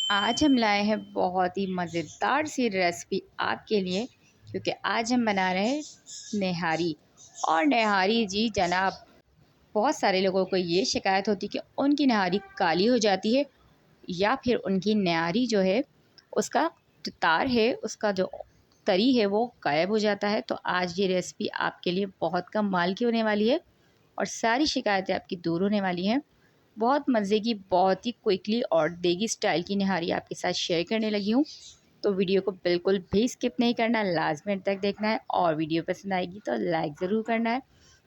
आज हम लाए हैं बहुत ही मज़ेदार सी रेसिपी आपके लिए, क्योंकि आज हम बना रहे हैं निहारी। और निहारी जी जनाब, बहुत सारे लोगों को ये शिकायत होती है कि उनकी निहारी काली हो जाती है या फिर उनकी निहारी जो है उसका जो तार है, उसका जो तरी है वो गायब हो जाता है। तो आज ये रेसिपी आपके लिए बहुत कमाल की होने वाली है और सारी शिकायतें आपकी दूर होने वाली हैं। बहुत मज़े की, बहुत ही क्विकली और देगी स्टाइल की निहारी आपके साथ शेयर करने लगी हूँ। तो वीडियो को बिल्कुल भी स्किप नहीं करना, लास्ट मिनट तक देखना है और वीडियो पसंद आएगी तो लाइक ज़रूर करना है।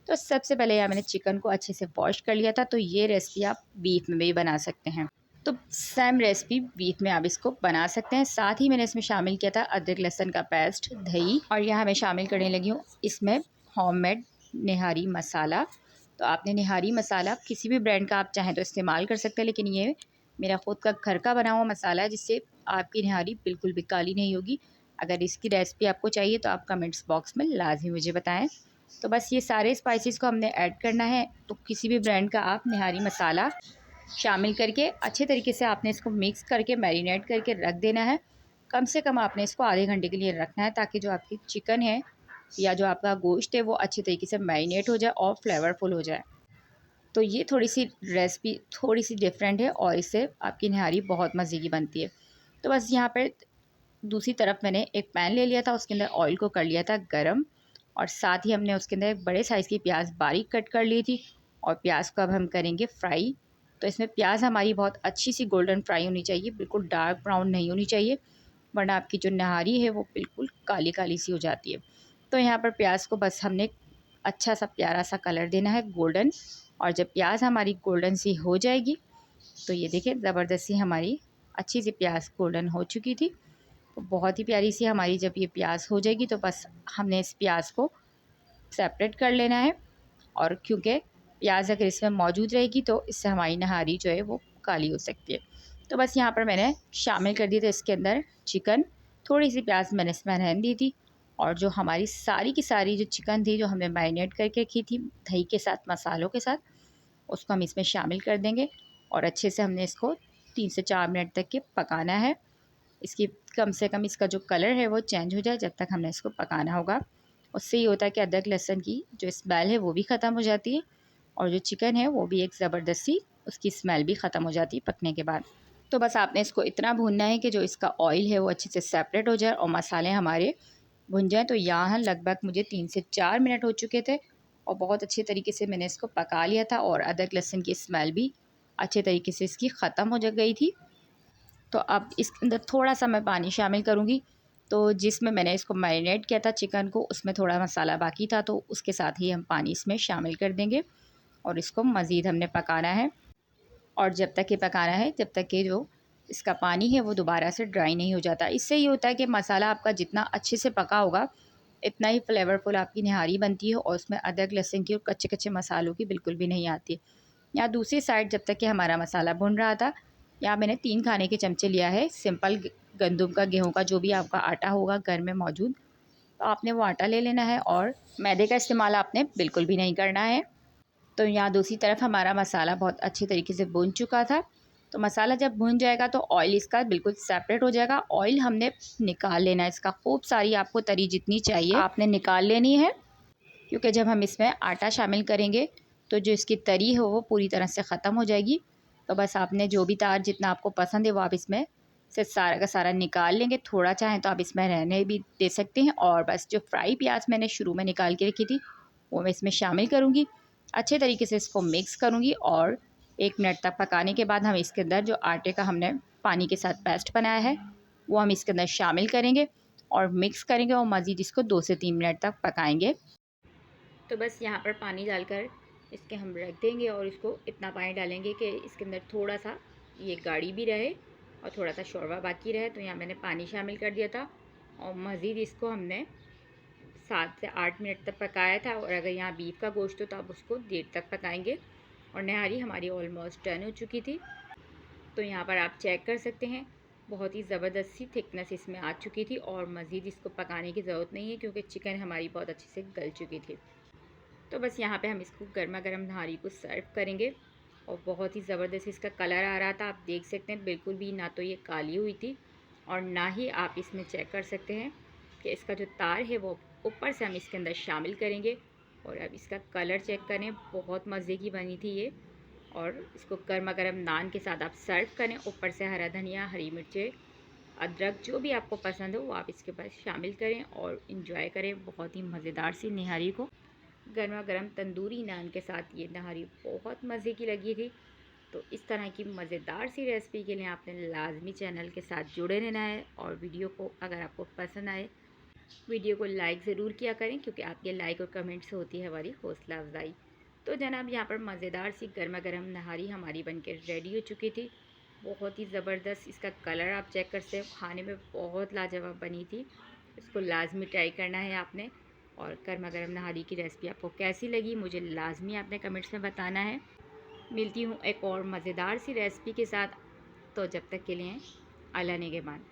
तो सबसे पहले यहाँ मैंने चिकन को अच्छे से वॉश कर लिया था। तो ये रेसिपी आप बीफ में भी बना सकते हैं। तो सेम रेसिपी बीफ में आप इसको बना सकते हैं। साथ ही मैंने इसमें शामिल किया था अदरक लहसुन का पेस्ट, दही, और यहाँ मैं शामिल करने लगी हूँ इसमें होममेड निहारी मसाला। तो आपने निहारी मसाला किसी भी ब्रांड का आप चाहें तो इस्तेमाल कर सकते हैं, लेकिन ये मेरा ख़ुद का घर का बना हुआ मसाला है, जिससे आपकी निहारी बिल्कुल भी काली नहीं होगी। अगर इसकी रेसिपी आपको चाहिए तो आप कमेंट्स बॉक्स में लाजमी मुझे बताएं। तो बस ये सारे स्पाइसेस को हमने ऐड करना है। तो किसी भी ब्रांड का आप निहारी मसाला शामिल करके अच्छे तरीके से आपने इसको मिक्स करके मैरिनेट करके रख देना है। कम से कम आपने इसको आधे घंटे के लिए रखना है, ताकि जो आपकी चिकन है या जो आपका गोश्त है वो अच्छे तरीके से मैरिनेट हो जाए और फ्लेवरफुल हो जाए। तो ये थोड़ी सी रेसिपी थोड़ी सी डिफरेंट है और इससे आपकी निहारी बहुत मज़े की बनती है। तो बस यहाँ पर दूसरी तरफ मैंने एक पैन ले लिया था, उसके अंदर ऑयल को कर लिया था गरम, और साथ ही हमने उसके अंदर एक बड़े साइज़ की प्याज बारीक कट कर ली थी और प्याज को अब हम करेंगे फ्राई। तो इसमें प्याज हमारी बहुत अच्छी सी गोल्डन फ्राई होनी चाहिए, बिल्कुल डार्क ब्राउन नहीं होनी चाहिए, वरना आपकी जो निहारी है वो बिल्कुल काली काली सी हो जाती है। तो यहाँ पर प्याज को बस हमने अच्छा सा प्यारा सा कलर देना है गोल्डन। और जब प्याज हमारी गोल्डन सी हो जाएगी तो ये देखिए ज़बरदस्ती हमारी अच्छी सी प्याज गोल्डन हो चुकी थी। तो बहुत ही प्यारी सी हमारी जब ये प्याज हो जाएगी तो बस हमने इस प्याज को सेपरेट कर लेना है। और क्योंकि प्याज अगर इसमें मौजूद रहेगी तो इससे हमारी नहारी जो है वो काली हो सकती है। तो बस यहाँ पर मैंने शामिल कर दिया था इसके अंदर चिकन। थोड़ी सी प्याज मैंने इसमें रहने दी थी, और जो हमारी सारी की सारी जो चिकन थी जो हमने मैरिनेट करके रखी थी दही के साथ मसालों के साथ, उसको हम इसमें शामिल कर देंगे। और अच्छे से हमने इसको 3 से 4 मिनट तक के पकाना है। इसकी कम से कम इसका जो कलर है वो चेंज हो जाए, जब तक हमने इसको पकाना होगा। उससे ये होता है कि अदरक लहसुन की जो स्मेल है वो भी ख़त्म हो जाती है, और जो चिकन है वो भी एक ज़बरदस्ती उसकी स्मेल भी ख़त्म हो जाती है पकने के बाद। तो बस आपने इसको इतना भूनना है कि जो इसका ऑयल है वो अच्छे से सेपरेट हो जाए और मसाले हमारे भुन जाएँ। तो यहाँ लगभग मुझे 3 से 4 मिनट हो चुके थे और बहुत अच्छे तरीके से मैंने इसको पका लिया था, और अदरक लहसुन की स्मेल भी अच्छे तरीके से इसकी ख़त्म हो जा गई थी। तो अब इसके अंदर थोड़ा-सा मैं पानी शामिल करूँगी। तो जिसमें मैंने इसको मैरिनेट किया था चिकन को, उसमें थोड़ा मसाला बाकी था, तो उसके साथ ही हम पानी इसमें शामिल कर देंगे और इसको मज़ीद हमने पकाना है। और जब तक ये पकाना है जब तक कि जो इसका पानी है वो दोबारा से ड्राई नहीं हो जाता। इससे ये होता है कि मसाला आपका जितना अच्छे से पका होगा इतना ही फ्लेवरफुल आपकी निहारी बनती है, और उसमें अदरक लहसुन की और कच्चे-कच्चे मसालों की बिल्कुल भी नहीं आती। यहाँ दूसरी साइड जब तक कि हमारा मसाला भुन रहा था, यहाँ मैंने 3 खाने के चमचे लिया है सिंपल गंदम का, गेहूँ का, जो भी आपका आटा होगा घर में मौजूद, तो आपने वो आटा ले लेना है और मैदे का इस्तेमाल आपने बिल्कुल भी नहीं करना है। तो यहाँ दूसरी तरफ हमारा मसाला बहुत अच्छी तरीके से भुन चुका था। तो मसाला जब भुन जाएगा तो ऑयल इसका बिल्कुल सेपरेट हो जाएगा। ऑयल हमने निकाल लेना है इसका, खूब सारी आपको तरी जितनी चाहिए आपने निकाल लेनी है, क्योंकि जब हम इसमें आटा शामिल करेंगे तो जो इसकी तरी है वो पूरी तरह से ख़त्म हो जाएगी। तो बस आपने जो भी तार जितना आपको पसंद है वो आप इसमें से सारा का सारा निकाल लेंगे। थोड़ा चाहें तो आप इसमें रहने भी दे सकते हैं। और बस जो फ्राई प्याज मैंने शुरू में निकाल के रखी थी वो मैं इसमें शामिल करूँगी। अच्छे तरीके से इसको मिक्स करूँगी और 1 मिनट तक पकाने के बाद हम इसके अंदर जो आटे का हमने पानी के साथ पेस्ट बनाया है वो हम इसके अंदर शामिल करेंगे और मिक्स करेंगे और मज़ीद इसको 2 से 3 मिनट तक पकाएंगे। तो बस यहाँ पर पानी डालकर इसके हम रख देंगे और इसको इतना पानी डालेंगे कि इसके अंदर थोड़ा सा ये गाढ़ी भी रहे और थोड़ा सा शोरबा बाकी रहे। तो यहाँ मैंने पानी शामिल कर दिया था और मज़ीद इसको हमने 7 से 8 मिनट तक पकाया था। और अगर यहाँ बीफ का गोश्त हो तो आप उसको देर तक पकाएंगे। और नहारी हमारी ऑलमोस्ट डन हो चुकी थी। तो यहाँ पर आप चेक कर सकते हैं बहुत ही ज़बरदस्त सी थिकनेस इसमें आ चुकी थी, और मज़ीद इसको पकाने की ज़रूरत नहीं है क्योंकि चिकन हमारी बहुत अच्छे से गल चुकी थी। तो बस यहाँ पे हम इसको गर्मा गर्म नहारी को सर्व करेंगे और बहुत ही ज़बरदस्त इसका कलर आ रहा था। आप देख सकते हैं बिल्कुल भी ना तो ये काली हुई थी और ना ही आप इसमें चेक कर सकते हैं कि इसका जो तार है वो ऊपर से हम इसके अंदर शामिल करेंगे। और अब इसका कलर चेक करें, बहुत मज़े की बनी थी ये। और इसको गर्मा गर्म नान के साथ आप सर्व करें। ऊपर से हरा धनिया, हरी मिर्चें, अदरक जो भी आपको पसंद हो वो आप इसके पास शामिल करें और इन्जॉय करें बहुत ही मज़ेदार सी निहारी को। गर्मा गर्म तंदूरी नान के साथ ये नहारी बहुत मज़े की लगी थी। तो इस तरह की मज़ेदार सी रेसिपी के लिए आपने लाजमी चैनल के साथ जुड़े रहना है। और वीडियो को अगर आपको पसंद आए, वीडियो को लाइक ज़रूर किया करें, क्योंकि आपके लाइक और कमेंट से होती है हमारी हौसला अफजाई। तो जनाब यहाँ पर मज़ेदार सी गर्मा गर्म नहारी हमारी बनकर रेडी हो चुकी थी। बहुत ही ज़बरदस्त इसका कलर आप चेक कर सकते हो, खाने में बहुत लाजवाब बनी थी। इसको लाजमी ट्राई करना है आपने। और गर्मा गर्म नहारी की रेसिपी आपको कैसी लगी मुझे लाजमी आपने कमेंट्स में बताना है। मिलती हूँ एक और मज़ेदार सी रेसिपी के साथ। तो जब तक के लिए अल्लाह निगहबान।